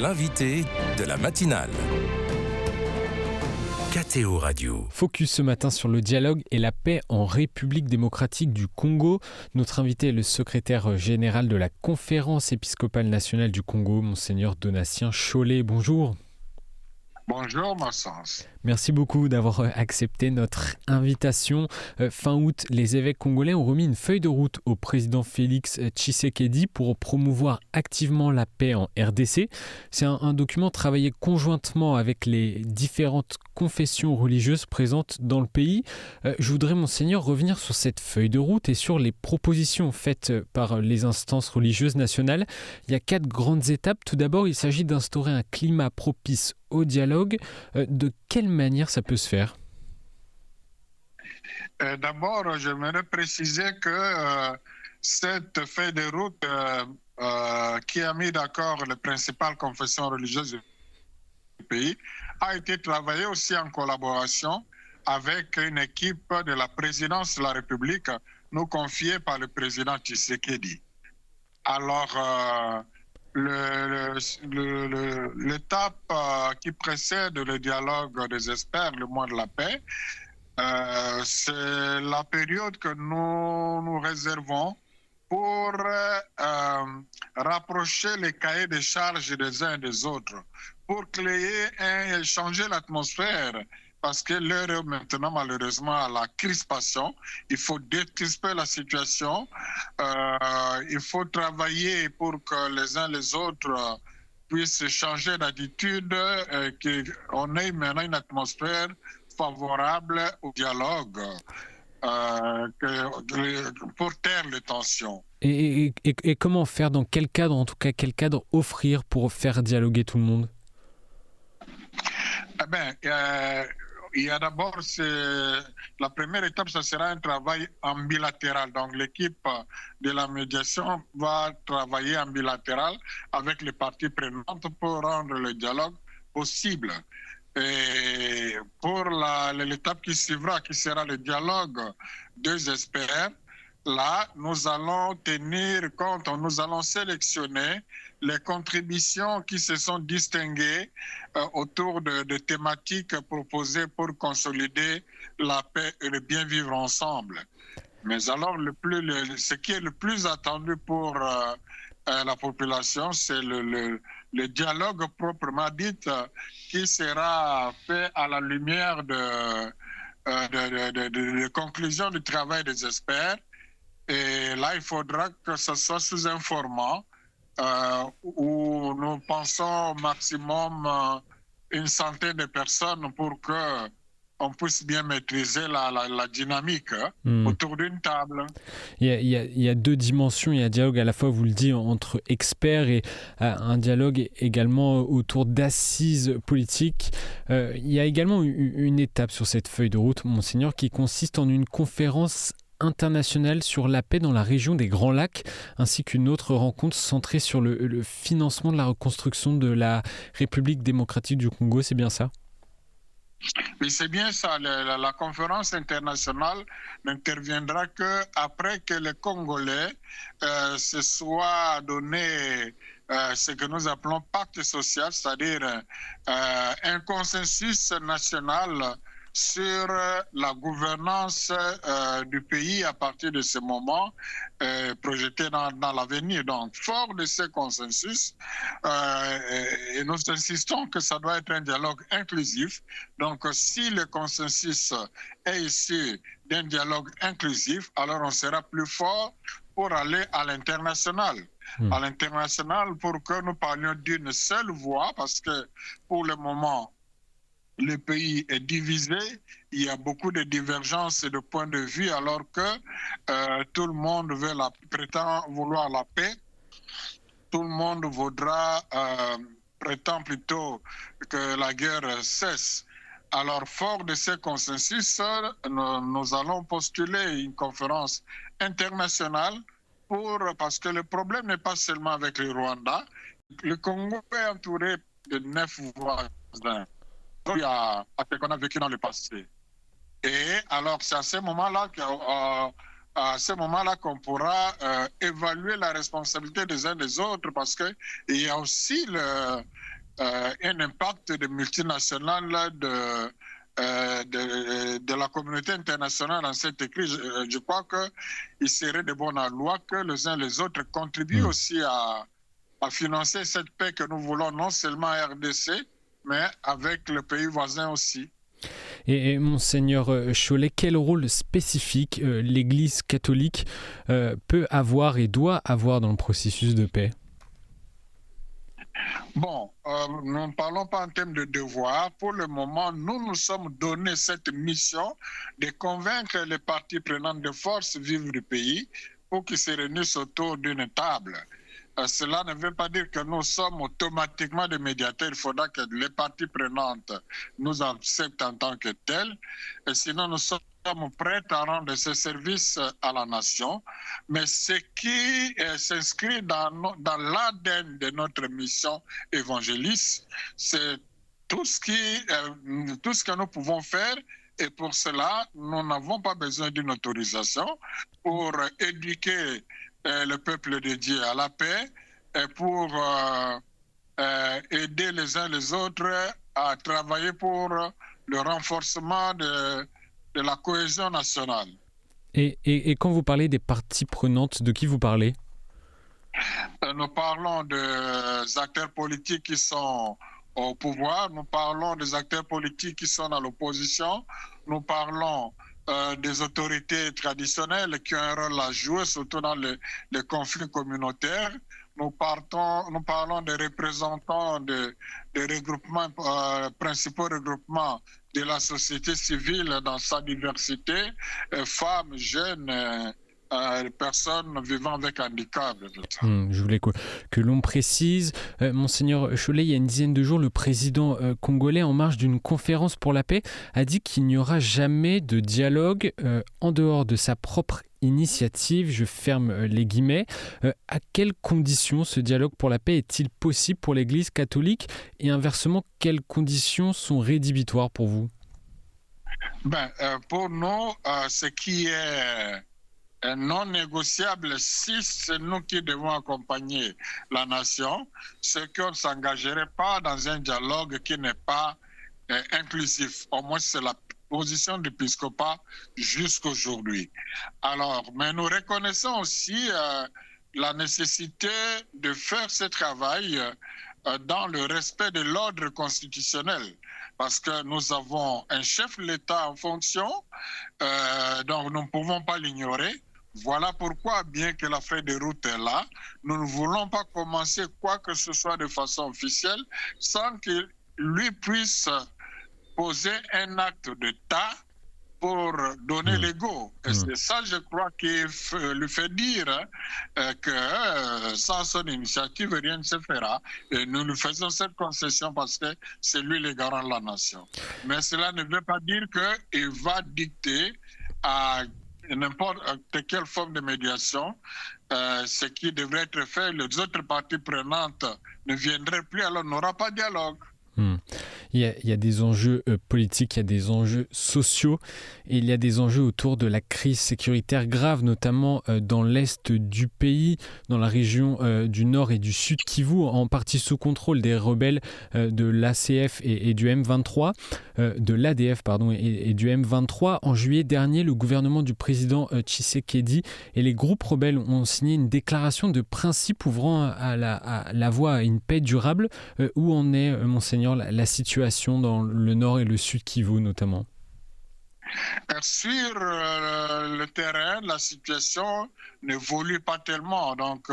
l'invité de la matinale. KTO Radio. Focus ce matin sur le dialogue et la paix en République démocratique du Congo. Notre invité est le secrétaire général de la Conférence épiscopale nationale du Congo, Monseigneur Donatien Chollet. Bonjour. Bonjour, Maxence. Merci beaucoup d'avoir accepté notre invitation. Fin août, les évêques congolais ont remis une feuille de route au président Félix Tshisekedi pour promouvoir activement la paix en RDC. C'est un document travaillé conjointement avec les différentes confessions religieuses présentes dans le pays. Je voudrais, Monseigneur, revenir sur cette feuille de route et sur les propositions faites par les instances religieuses nationales. Il y a 4 grandes étapes. Tout d'abord, il s'agit d'instaurer un climat propice au dialogue. De quelle manière ça peut se faire ? D'abord, j'aimerais préciser que cette feuille de route qui a mis d'accord les principales confessions religieuses du pays a été travaillée aussi en collaboration avec une équipe de la présidence de la République, nous confiée par le président Tshisekedi. Alors, l'étape qui précède le dialogue des experts, le mois de la paix, c'est la période que nous réservons pour rapprocher les cahiers de charges des uns des autres, pour créer et changer l'atmosphère. Parce que l'heure est maintenant, malheureusement, à la crispation. Il faut décrisper la situation. Il faut travailler pour que les uns les autres puissent changer d'attitude, qu'on ait maintenant une atmosphère favorable au dialogue pour taire les tensions. Et comment faire, dans quel cadre, en tout cas, quel cadre offrir pour faire dialoguer tout le monde ? Il y a d'abord, la première étape, ce sera un travail en bilatéral. Donc, l'équipe de la médiation va travailler en bilatéral avec les parties prenantes pour rendre le dialogue possible. Et pour l'étape qui suivra, qui sera le dialogue des experts, là, nous allons tenir compte, nous allons sélectionner les contributions qui se sont distinguées autour de thématiques proposées pour consolider la paix et le bien vivre ensemble. Mais alors, ce qui est le plus attendu pour la population, c'est le dialogue proprement dit qui sera fait à la lumière de conclusions du travail des experts. Et là, il faudra que ce soit sous un format où nous pensons au maximum une centaine de personnes pour qu'on puisse bien maîtriser la dynamique autour d'une table. Il y a 2 dimensions. Il y a un dialogue à la fois, vous le dites, entre experts et un dialogue également autour d'assises politiques. Il y a également une étape sur cette feuille de route, Monseigneur, qui consiste en une conférence internationale sur la paix dans la région des Grands Lacs, ainsi qu'une autre rencontre centrée sur le financement de la reconstruction de la République démocratique du Congo, c'est bien ça ? Oui, c'est bien ça. La conférence internationale n'interviendra qu'après que les Congolais se soient donné ce que nous appelons pacte social, c'est-à-dire un consensus national sur la gouvernance du pays à partir de ce moment projeté dans l'avenir. Donc, fort de ce consensus, et nous insistons que ça doit être un dialogue inclusif. Donc, si le consensus est issu d'un dialogue inclusif, alors on sera plus fort pour aller à l'international. À l'international, pour que nous parlions d'une seule voix, parce que pour le moment, le pays est divisé, il y a beaucoup de divergences et de points de vue, alors que tout le monde prétend vouloir la paix. Tout le monde prétend plutôt que la guerre cesse. Alors, fort de ce consensus, nous allons postuler une conférence internationale parce que le problème n'est pas seulement avec le Rwanda. Le Congo est entouré de 9 voisins. À ce qu'on a vécu dans le passé. Et alors, c'est à ce moment-là qu'on pourra évaluer la responsabilité des uns des autres, parce qu'il y a aussi un impact de multinationales de la communauté internationale dans cette crise. Je crois qu'il serait de bonne loi que les uns les autres contribuent aussi à financer cette paix que nous voulons, non seulement à RDC, mais avec le pays voisin aussi. Et Monseigneur Chollet, quel rôle spécifique l'Église catholique peut avoir et doit avoir dans le processus de paix ? Bon, nous ne parlons pas en termes de devoir. Pour le moment, nous sommes donné cette mission de convaincre les parties prenantes de force vives du pays pour qu'ils se réunissent autour d'une table. Cela ne veut pas dire que nous sommes automatiquement des médiateurs. Il faudra que les parties prenantes nous acceptent en tant que tels. Et sinon, nous sommes prêts à rendre ce service à la nation. Mais ce qui s'inscrit dans l'ADN de notre mission évangéliste, c'est tout ce que nous pouvons faire. Et pour cela, nous n'avons pas besoin d'une autorisation pour éduquer le peuple de Dieu à la paix et pour aider les uns les autres à travailler pour le renforcement de la cohésion nationale. Et quand vous parlez des parties prenantes, de qui vous parlez ? Nous parlons des acteurs politiques qui sont au pouvoir, nous parlons des acteurs politiques qui sont dans l'opposition, nous parlons des autorités traditionnelles qui ont un rôle à jouer, surtout dans les conflits communautaires. Nous parlons des représentants des regroupements, principaux regroupements de la société civile dans sa diversité, femmes, jeunes, personnes vivant avec handicap. Je voulais que l'on précise. Monseigneur Chollet, il y a une dizaine de jours, le président congolais, en marge d'une conférence pour la paix, a dit qu'il n'y aura jamais de dialogue en dehors de sa propre initiative. Je ferme les guillemets. À quelles conditions ce dialogue pour la paix est-il possible pour l'Église catholique ? Et inversement, quelles conditions sont rédhibitoires pour vous ? Pour nous, ce qui est non négociable, si c'est nous qui devons accompagner la nation, c'est qu'on ne s'engagerait pas dans un dialogue qui n'est pas inclusif. Au moins, c'est la position de l'épiscopat jusqu'aujourd'hui. Alors, mais nous reconnaissons aussi la nécessité de faire ce travail dans le respect de l'ordre constitutionnel, parce que nous avons un chef de l'État en fonction, donc nous ne pouvons pas l'ignorer. Voilà pourquoi, bien que la feuille de route est là, nous ne voulons pas commencer quoi que ce soit de façon officielle sans qu'il lui puisse poser un acte d'État pour donner l'ego. Et c'est ça, je crois, qui lui fait dire que sans son initiative, rien ne se fera. Et nous lui faisons cette concession parce que c'est lui le garant de la nation. Mais cela ne veut pas dire qu'il va dicter à n'importe quelle forme de médiation ce qui devrait être fait. Les autres parties prenantes ne viendraient plus, alors on n'aura pas de dialogue. Il y a des enjeux politiques, il y a des enjeux sociaux et il y a des enjeux autour de la crise sécuritaire grave, notamment dans l'est du pays, dans la région du nord et du sud Kivu, en partie sous contrôle des rebelles de l'ACF et du M23, de l'ADF et du M23. En juillet dernier, le gouvernement du président Tshisekedi et les groupes rebelles ont signé une déclaration de principe ouvrant à la voie à une paix durable. Où en est, Monseigneur, la situation dans le nord et le sud Kivu notamment? Sur le terrain, la situation n'évolue pas tellement. Donc,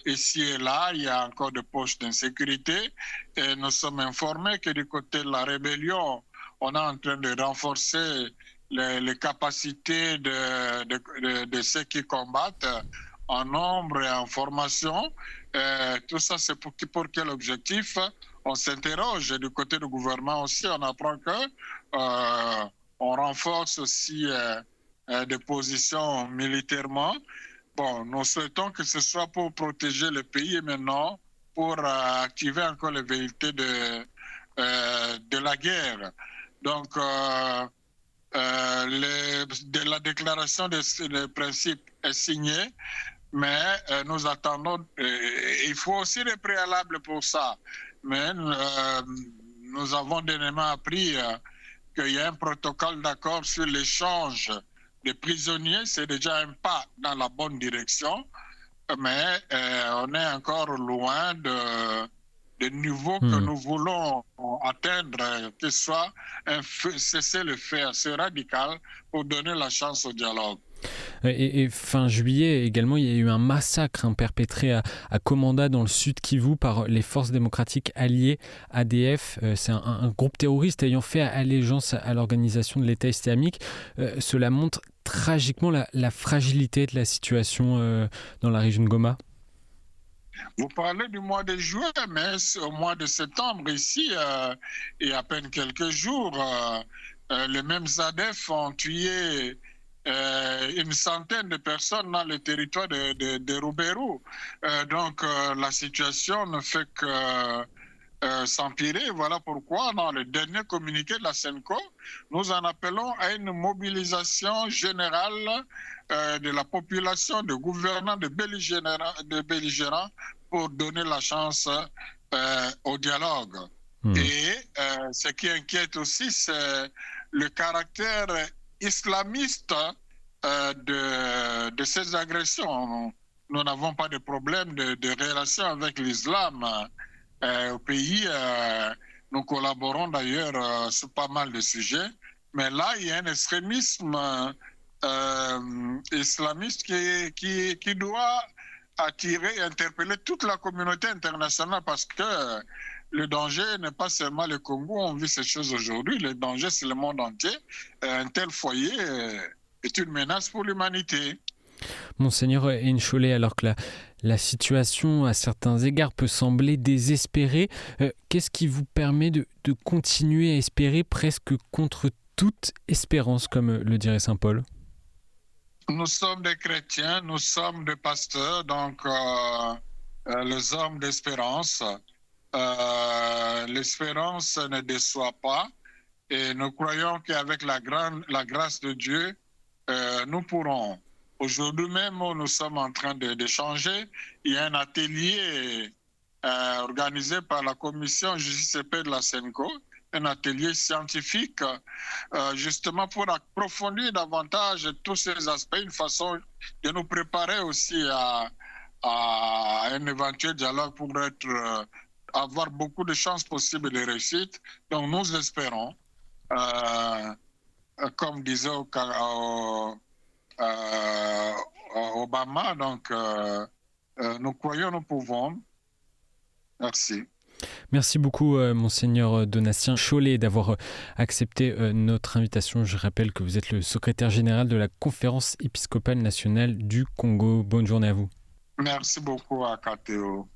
ici et là, il y a encore des poches d'insécurité. Et nous sommes informés que du côté de la rébellion, on est en train de renforcer les capacités de ceux qui combattent en nombre et en formation. Tout ça, c'est pour quel objectif? On s'interroge. Du côté du gouvernement aussi, on apprend que on renforce aussi des positions militairement. Bon, nous souhaitons que ce soit pour protéger le pays et maintenant pour activer encore les velléités de la guerre. Donc, la déclaration de principe est signée, mais nous attendons. Il faut aussi des préalables pour ça. mais nous avons dernièrement appris qu'il y a un protocole d'accord sur l'échange des prisonniers. C'est déjà un pas dans la bonne direction, mais on est encore loin des niveaux que nous voulons atteindre, que ce soit un cessez-le-feu assez radical pour donner la chance au dialogue. Et fin juillet également, il y a eu un massacre perpétré à Komanda dans le sud Kivu par les forces démocratiques alliées ADF. C'est un groupe terroriste ayant fait allégeance à l'organisation de l'État islamique. Cela montre tragiquement la fragilité de la situation dans la région de Goma. Vous parlez du mois de juin, mais au mois de septembre, ici, il y a à peine quelques jours, les mêmes ADF ont tué une centaine de personnes dans le territoire de Rouberou. Donc la situation ne fait que s'empirer. Voilà pourquoi dans le dernier communiqué de la SENCO, nous en appelons à une mobilisation générale de la population, de gouvernants, de belligérants pour donner la chance au dialogue. Et ce qui inquiète aussi, c'est le caractère islamiste de ces agressions. Nous n'avons pas de problème de relation avec l'islam au pays. Nous collaborons d'ailleurs sur pas mal de sujets. Mais là, il y a un extrémisme islamiste qui doit attirer et interpeller toute la communauté internationale parce que le danger n'est pas seulement le Congo, on vit ces choses aujourd'hui, le danger c'est le monde entier. Un tel foyer est une menace pour l'humanité. Monseigneur Encholet, alors que la situation à certains égards peut sembler désespérée, qu'est-ce qui vous permet de continuer à espérer presque contre toute espérance, comme le dirait saint Paul ? Nous sommes des chrétiens, nous sommes des pasteurs, donc les hommes d'espérance. L'espérance ne déçoit pas et nous croyons qu'avec la grâce de Dieu, nous pourrons. Aujourd'hui même, nous sommes en train d'échanger. Il y a un atelier organisé par la commission Justice et Paix de la SENCO, un atelier scientifique justement pour approfondir davantage tous ces aspects, une façon de nous préparer aussi à un éventuel dialogue pour avoir beaucoup de chances possibles de réussite. Donc nous espérons, comme disait Obama, donc nous croyons, nous pouvons. Merci. Merci beaucoup, Monseigneur Donatien Cholet, d'avoir accepté notre invitation. Je rappelle que vous êtes le secrétaire général de la Conférence épiscopale nationale du Congo. Bonne journée à vous. Merci beaucoup à KTO.